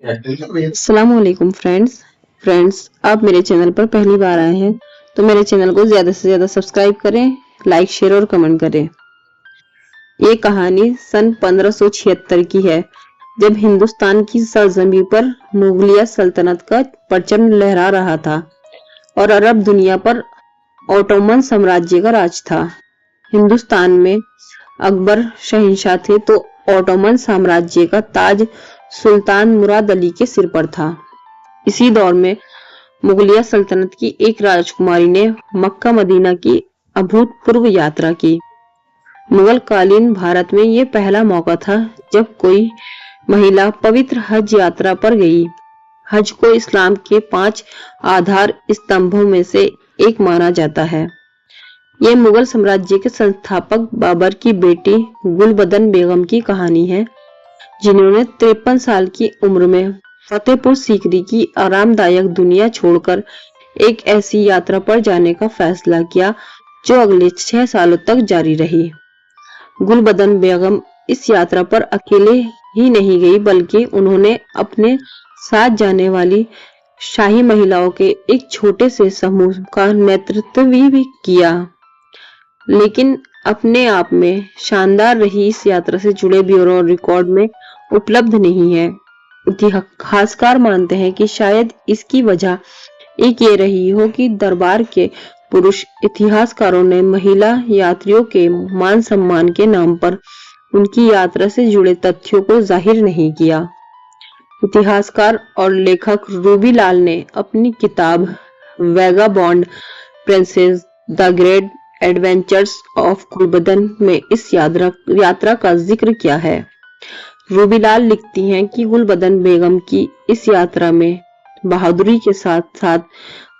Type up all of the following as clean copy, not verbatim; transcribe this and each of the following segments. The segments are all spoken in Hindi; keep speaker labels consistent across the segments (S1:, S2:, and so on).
S1: अस्सलाम वालेकुम फ्रेंड्स आप मेरे चैनल पर पहली बार आए हैं तो मेरे चैनल को ज्यादा से ज्यादा सब्सक्राइब करें, लाइक शेयर और कमेंट करें। ये कहानी सन 1576 की है, जब हिंदुस्तान की सरजमीं पर मुगलिया सल्तनत का परचम लहरा रहा था और अरब दुनिया पर ओटोमन साम्राज्य का राज था। हिंदुस्तान में अकबर शहंशाह थे तो ओटोमन साम्राज्य का ताज सुल्तान मुराद अली के सिर पर था। इसी दौर में मुगलिया सल्तनत की एक राजकुमारी ने मक्का मदीना की अभूतपूर्व यात्रा की। मुगल कालीन भारत में यह पहला मौका था जब कोई महिला पवित्र हज यात्रा पर गई। हज को इस्लाम के 5 आधार स्तंभों में से एक माना जाता है। यह मुगल साम्राज्य के संस्थापक बाबर की बेटी गुलबदन बेगम की कहानी है, जिन्होंने 53 साल की उम्र में फतेहपुर सीकरी की आरामदायक दुनिया छोड़कर एक ऐसी यात्रा पर जाने का फैसला किया जो अगले 6 सालों तक जारी रही। गुलबदन बेगम इस यात्रा पर अकेले ही नहीं गई, बल्कि उन्होंने अपने साथ जाने वाली शाही महिलाओं के एक छोटे से समूह का नेतृत्व भी किया। लेकिन अपने आप में शानदार रही इस यात्रा से जुड़े ब्यूरो रिकॉर्ड में उपलब्ध नहीं है। इतिहासकार मानते हैं कि शायद इसकी वजह एक ये रही हो कि दरबार के पुरुष इतिहासकारों ने महिला यात्रियों के मान सम्मान के नाम पर उनकी यात्रा से जुड़े तथ्यों को जाहिर नहीं किया। इतिहासकार और लेखक रूबी लाल ने अपनी किताब vagabond princess the great adventures of Gulbadan में इस यात्रा का जिक्र किया है। रूबीलाल लिखती हैं कि गुलबदन बेगम की इस यात्रा में बहादुरी के साथ साथ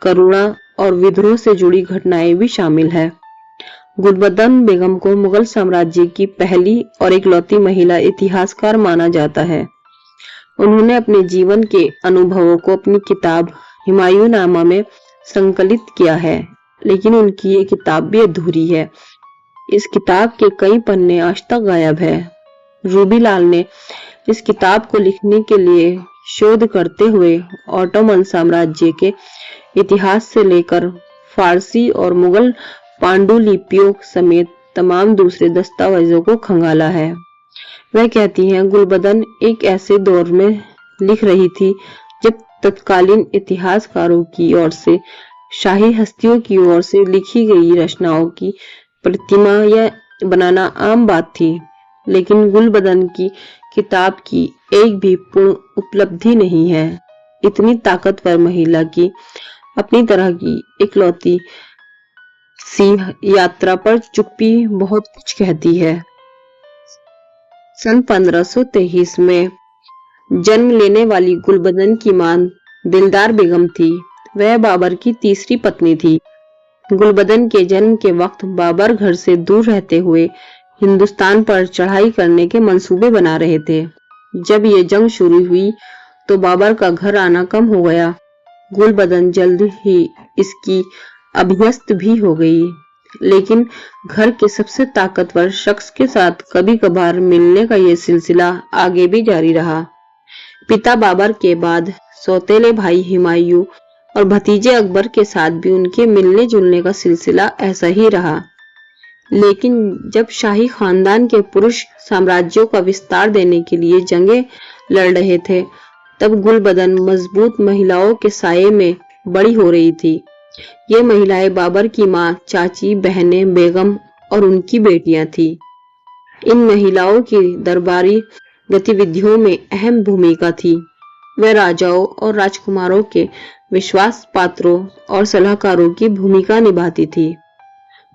S1: करुणा और विद्रोह से जुड़ी घटनाएं भी शामिल है। गुलबदन बेगम को मुगल साम्राज्य की पहली और इकलौती महिला इतिहासकार माना जाता है। उन्होंने अपने जीवन के अनुभवों को अपनी किताब हुमायूंनामा में संकलित किया है, लेकिन उनकी ये किताब भी अधूरी है। इस किताब के कई पन्ने आज तक गायब है। रूबीलाल ने इस किताब को लिखने के लिए शोध करते हुए ओटोमन साम्राज्य के इतिहास से लेकर फारसी और मुगल पांडुलिपियों समेत तमाम दूसरे दस्तावेजों को खंगाला है। वह कहती हैं, गुलबदन एक ऐसे दौर में लिख रही थी जब तत्कालीन इतिहासकारों की ओर से शाही हस्तियों की ओर से लिखी गई रचनाओं की प्रतिमा या बनाना आम बात थी, लेकिन गुलबदन की किताब की एक भी पूर्ण उपलब्धि नहीं है। इतनी ताकतवर महिला की अपनी तरह की इकलौती सी यात्रा पर चुप्पी बहुत कुछ कहती है। सन 1523 में जन्म लेने वाली गुलबदन की मां दिलदार बेगम थी। वह बाबर की तीसरी पत्नी थी। गुलबदन के जन्म के वक्त बाबर घर से दूर रहते हुए हिंदुस्तान पर चढ़ाई करने के मंसूबे बना रहे थे। जब ये जंग शुरू हुई तो बाबर का घर आना कम हो गया। गुलबदन जल्द ही इसकी अभ्यस्त भी हो गई, लेकिन घर के सबसे ताकतवर शख्स के साथ कभी कभार मिलने का ये सिलसिला आगे भी जारी रहा। पिता बाबर के बाद सौतेले भाई हुमायूं और भतीजे अकबर के साथ भी उनके मिलने जुलने का सिलसिला ऐसा ही रहा। लेकिन जब शाही खानदान के पुरुष साम्राज्यों का विस्तार देने के लिए जंगें लड़ रहे थे, तब गुलबदन मजबूत महिलाओं के साये में बड़ी हो रही थी। ये महिलाएं बाबर की मां, चाची, बहनें, बेगम और उनकी बेटियां थीं। इन महिलाओं की दरबारी गतिविधियों में अहम भूमिका थी। वे राजाओं और राजकुमारों के विश्वास पात्रों और सलाहकारों की भूमिका निभाती थी।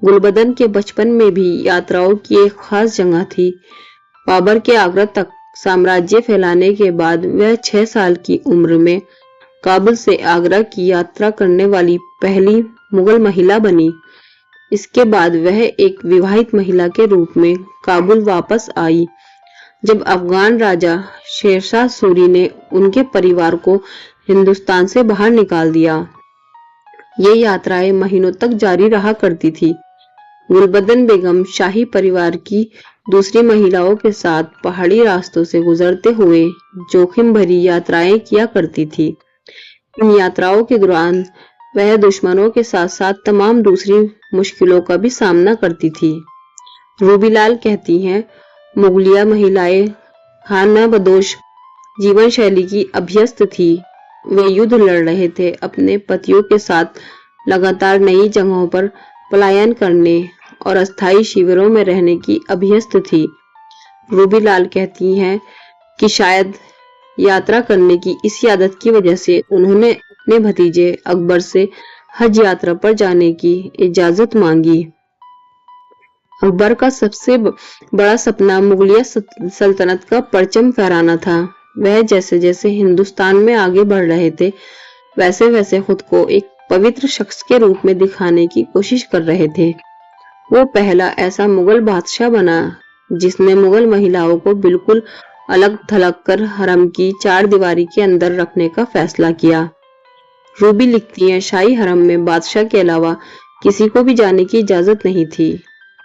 S1: गुलबदन के बचपन में भी यात्राओं की एक खास जगह थी। बाबर के आगरा तक साम्राज्य फैलाने के बाद वह 6 साल की उम्र में काबुल से आगरा की यात्रा करने वाली पहली मुगल महिला बनी। इसके बाद वह एक विवाहित महिला के रूप में काबुल वापस आई, जब अफगान राजा शेरशाह सूरी ने उनके परिवार को हिंदुस्तान से बाहर निकाल दिया। ये यात्राएं महीनों तक जारी रहा करती थी। गुलबदन बेगम शाही परिवार की दूसरी महिलाओं के साथ पहाड़ी रास्तों से गुजरते हुए जोखिम भरी यात्राएं किया करती थी। इन यात्राओं के दौरान वह दुश्मनों के साथ साथ तमाम दूसरी मुश्किलों का भी सामना करती थी। रूबीलाल कहती हैं, मुगलिया महिलाएं खानाबदोश जीवन शैली की अभ्यस्त थी। वे युद्ध लड़ रहे थे, अपने पतियों के साथ लगातार नई जगहों पर पलायन करने और अस्थायी शिविरों में रहने की अभ्यस्त थी। रूबीलाल कहती हैं कि शायद यात्रा करने की इसी आदत की वजह से उन्होंने अपने भतीजे अकबर से हज यात्रा पर जाने की इजाजत मांगी। अकबर का सबसे बड़ा सपना मुगलिया सल्तनत का परचम फहराना था। वह जैसे जैसे हिंदुस्तान में आगे बढ़ रहे थे, वैसे वैसे खुद को एक पवित्र शख्स के रूप में दिखाने की कोशिश कर रहे थे। वो पहला ऐसा मुगल बादशाह बना जिसने मुगल महिलाओं को बिल्कुल अलग थलग कर हरम की चार दीवारी के अंदर रखने का फैसला किया। रूबी लिखती है, शाही हरम में बादशाह के अलावा किसी को भी जाने की इजाजत नहीं थी।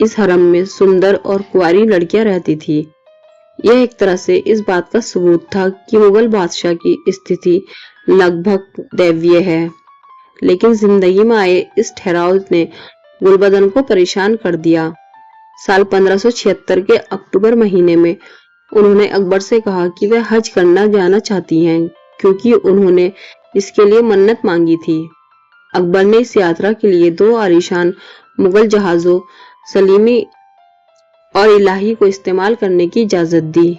S1: इस हरम में सुंदर और कुंवारी लड़कियां रहती थी। यह एक तरह से इस बात का सबूत था कि मुगल बादशाह की स्थिति लगभग दैवीय है। लेकिन जिंदगी में आए इस ठहराव ने गुलबदन को परेशान कर दिया। साल 1576 के अक्टूबर महीने में उन्होंने अकबर से कहा कि वह हज करना जाना चाहती हैं, क्योंकि उन्होंने इसके लिए मन्नत मांगी थी। अकबर ने इस यात्रा के लिए 2 आलीशान मुगल जहाजों सलीमी और इलाही को इस्तेमाल करने की इजाजत दी।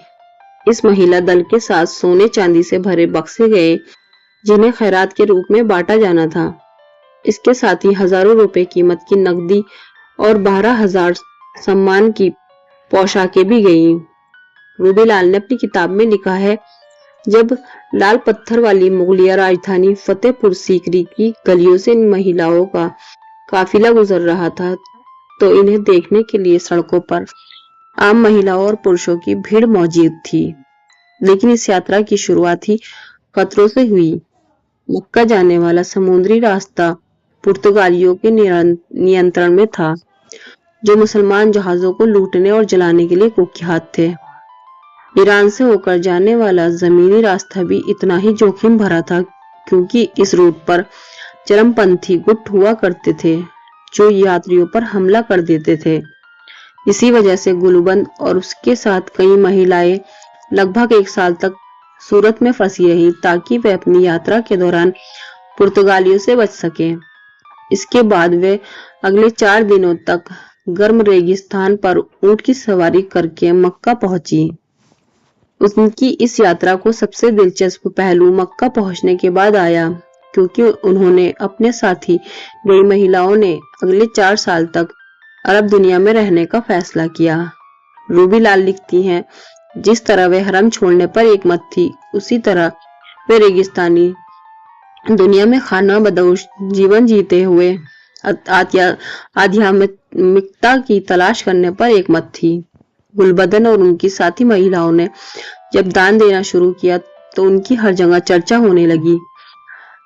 S1: इस महिला दल के साथ सोने चांदी से भरे बक्से गए, जिन्हें खैरात के रूप में बांटा जाना था। इसके साथ ही हजारों रुपए कीमत की नकदी और 12,000 सम्मान की पोशाकें भी गईं। रूबीलाल ने अपनी किताब में लिखा है, जब लाल पत्थर वाली मुगलिया राजधानी फतेहपुर सीकरी की गलियों से इन महिलाओं का काफिला गुजर रहा था, तो इन्हें देखने के लिए सड़कों पर आम महिलाओं और पुरुषों की भीड़ मौजूद थी। लेकिन इस यात्रा की शुरुआत ही खतरों से हुई। मक्का जाने वाला समुद्री रास्ता पुर्तगालियों के नियंत्रण में था, जो मुसलमान जहाजों को लूटने और जलाने के लिए कुख्यात थे। ईरान से होकर जाने वाला जमीनी रास्ता भी इतना ही जोखिम भरा था, क्योंकि इस रूट पर चरमपंथी गुट हुआ करते थे, जो यात्रियों पर हमला कर देते थे। इसी वजह से गुलबंद और उसके साथ कई महिलाएं लगभग 1 साल तक सूरत में फंसी रही, ताकि वे अपनी यात्रा के दौरान पुर्तगालियों से बच सकें। इसके बाद वे अगले 4 दिनों तक गर्म रेगिस्तान पर ऊंट की सवारी करके मक्का पहुंची। उनकी इस यात्रा को सबसे दिलचस्प पहलू मक्का पहुंचने के बाद आया, क्योंकि उन्होंने अपने साथी गई महिलाओं ने अगले 4 साल तक अरब दुनिया में रहने का फैसला किया। रूबीलाल लिखती हैं, जिस तरह वे हरम छोड़ने पर एकमत थी, उसी तरह वे रेगिस्तानी दुनिया में खानाबदोश जीवन जीते हुए आध्यात्मिकता की तलाश करने पर एकमत थी। गुलबदन और उनकी साथी महिलाओं ने जब दान देना शुरू किया, तो उनकी हर जगह चर्चा होने लगी।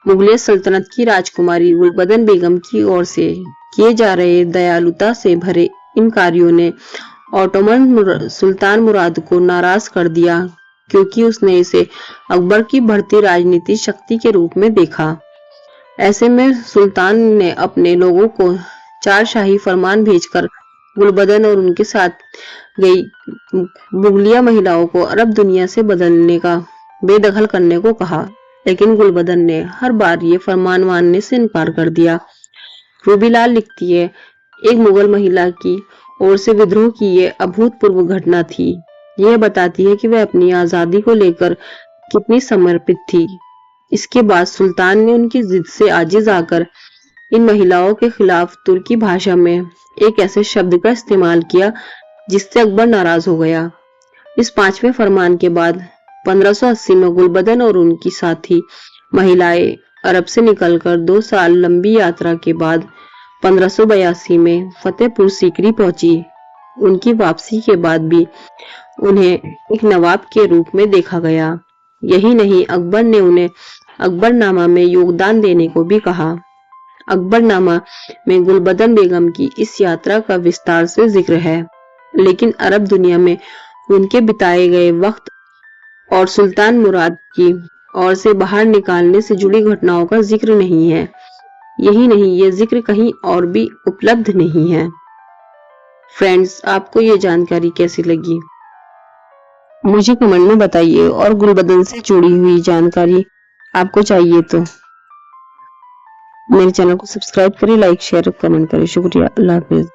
S1: मुगलिया सल्तनत की राजकुमारी गुलबदन बेगम की ओर से किए जा रहे दयालुता से भरे इन कार्यों ने ऑटोमन सुल्तान मुराद को नाराज कर दिया, क्योंकि उसने इसे अकबर की बढ़ती राजनीतिक शक्ति के रूप में देखा। ऐसे में सुल्तान ने अपने लोगों को 4 शाही फरमान भेजकर गुलबदन और उनके साथ गई मुगलिया महिलाओं को अरब दुनिया से बदलने का बेदखल करने को कहा, लेकिन गुलबदन ने हर बार ये फरमान मानने से इनकार कर दिया। रूबीलाल लिखती है, एक मुगल महिला की ओर से विद्रोह की ये अभूतपूर्व घटना थी। यह बताती है कि वह अपनी आजादी को लेकर कितनी समर्पित थी। इसके बाद सुल्तान ने उनकी जिद से आजिज आकर इन महिलाओं के खिलाफ तुर्की भाषा में एक ऐसे शब्द का इस्तेमाल किया जिससे अकबर नाराज हो गया। इस 5वें फरमान के बाद 1580 में गुलबदन और उनकी साथी महिलाएं अरब से निकलकर 2 साल लंबी यात्रा के बाद 1582 में फतेहपुर सीकरी पहुंची। उनकी वापसी के बाद भी उन्हें एक नवाब के रूप में देखा गया। यही नहीं, अकबर ने उन्हें अकबरनामा में योगदान देने को भी कहा। अकबरनामा में गुलबदन बेगम की इस यात्रा का विस्तार से जिक्र है। लेकिन अरब दुनिया में उनके बिताए गए वक्त और सुल्तान मुराद की ओर से बाहर निकालने से जुड़ी घटनाओं का जिक्र नहीं है। यही नहीं, ये जिक्र कहीं और भी उपलब्ध नहीं है। फ्रेंड्स, आपको ये जानकारी कैसी लगी मुझे कमेंट में बताइए, और गुलबदन से जुड़ी हुई जानकारी आपको चाहिए तो मेरे चैनल को सब्सक्राइब करें, लाइक शेयर और कमेंट करें। शुक्रिया। अल्लाह हाफिज।